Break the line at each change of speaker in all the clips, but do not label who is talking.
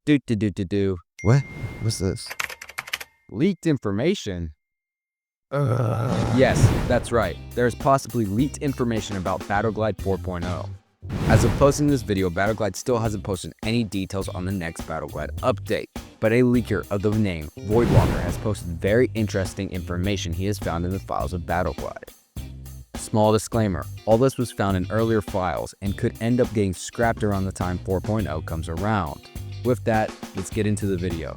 Do.
What? What's this?
Leaked information? Yes, that's right. There's possibly leaked information about Battleglide 4.0. As of posting this video, Battleglide still hasn't posted any details on the next Battleglide update, but a leaker of the name Voidwalker has posted very interesting information he has found in the files of Battleglide. Small disclaimer, all this was found in earlier files and could end up getting scrapped around the time 4.0 comes around. With that, let's get into the video.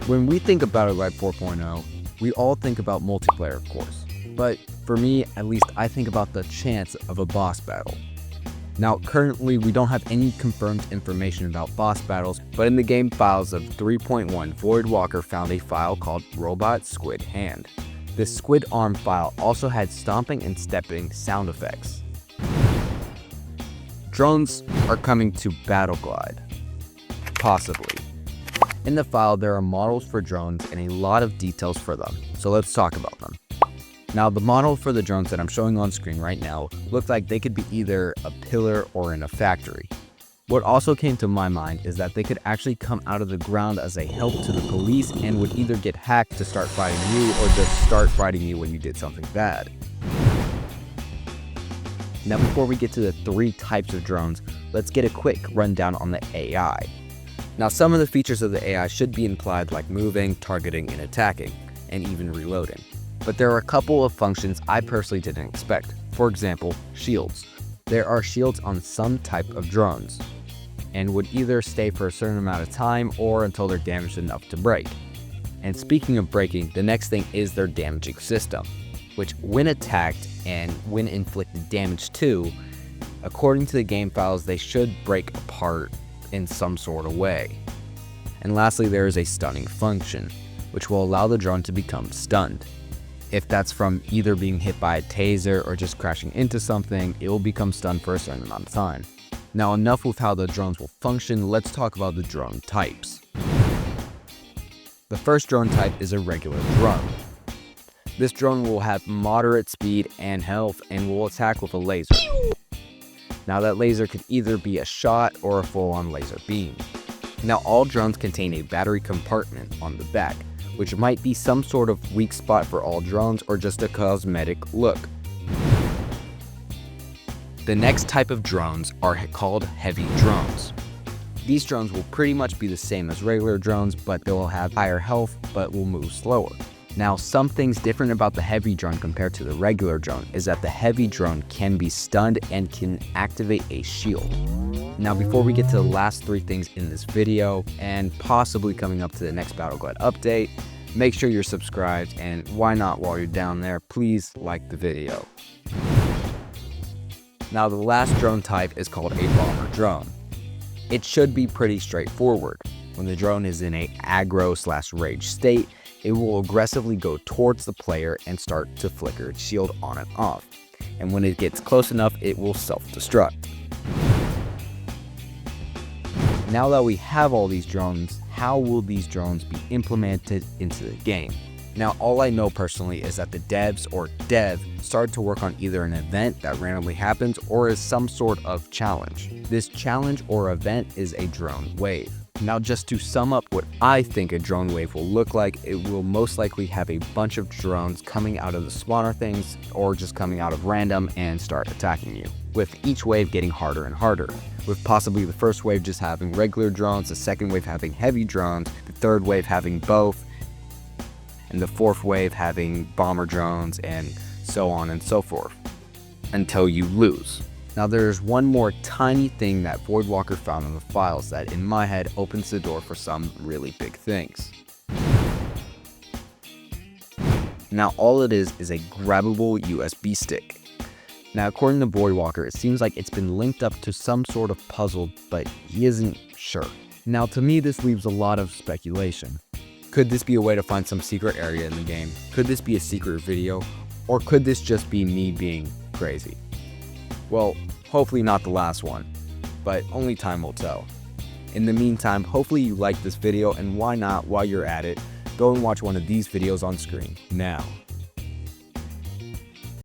When we think of Battleglide 4.0, we all think about multiplayer, of course. But for me, at least, I think about the chance of a boss battle. Now, currently, we don't have any confirmed information about boss battles, but in the game files of 3.1, Voidwalker found a file called Robot Squid Hand. This squid arm file also had stomping and stepping sound effects. Drones are coming to Battleglide. Possibly. In the file, there are models for drones and a lot of details for them, so let's talk about them. Now, the model for the drones that I'm showing on screen right now look like they could be either a pillar or in a factory. What also came to my mind is that they could actually come out of the ground as a help to the police and would either get hacked to start fighting you or just start fighting you when you did something bad. Now, before we get to the three types of drones, let's get a quick rundown on the AI. Now, some of the features of the AI should be implied, like moving, targeting, and attacking, and even reloading. But there are a couple of functions I personally didn't expect. For example, shields. There are shields on some type of drones, and would either stay for a certain amount of time or until they're damaged enough to break. And speaking of breaking, the next thing is their damaging system, which when attacked and when inflicted damage to, according to the game files, they should break apart in some sort of way. And lastly, there is a stunning function, which will allow the drone to become stunned. If that's from either being hit by a taser or just crashing into something, it will become stunned for a certain amount of time. Now, enough with how the drones will function, let's talk about the drone types. The first drone type is a regular drone. This drone will have moderate speed and health and will attack with a laser. Now, that laser could either be a shot or a full-on laser beam. Now, all drones contain a battery compartment on the back, which might be some sort of weak spot for all drones or just a cosmetic look. The next type of drones are called heavy drones. These drones will pretty much be the same as regular drones, but they will have higher health but will move slower. Now, some things different about the heavy drone compared to the regular drone is that the heavy drone can be stunned and can activate a shield. Now, before we get to the last three things in this video, and possibly coming up to the next Battleglide update, make sure you're subscribed, and why not, while you're down there, please like the video. Now, the last drone type is called a bomber drone. It should be pretty straightforward. When the drone is in a aggro/rage state, it will aggressively go towards the player and start to flicker its shield on and off. And when it gets close enough, it will self-destruct. Now that we have all these drones, how will these drones be implemented into the game? Now, all I know personally is that the devs or dev started to work on either an event that randomly happens or is some sort of challenge. This challenge or event is a drone wave. Now, just to sum up what I think a drone wave will look like, it will most likely have a bunch of drones coming out of the spawner things or just coming out of random and start attacking you, with each wave getting harder and harder, with possibly the first wave just having regular drones, the second wave having heavy drones, the third wave having both, and the fourth wave having bomber drones, and so on and so forth, until you lose. Now, there's one more tiny thing that Voidwalker found in the files that, in my head, opens the door for some really big things. Now, all it is a grabbable USB stick. Now, according to Voidwalker, it seems like it's been linked up to some sort of puzzle, but he isn't sure. Now, to me, this leaves a lot of speculation. Could this be a way to find some secret area in the game? Could this be a secret video? Or could this just be me being crazy? Well, hopefully not the last one, but only time will tell. In the meantime, hopefully you liked this video, and why not, while you're at it, go and watch one of these videos on screen now.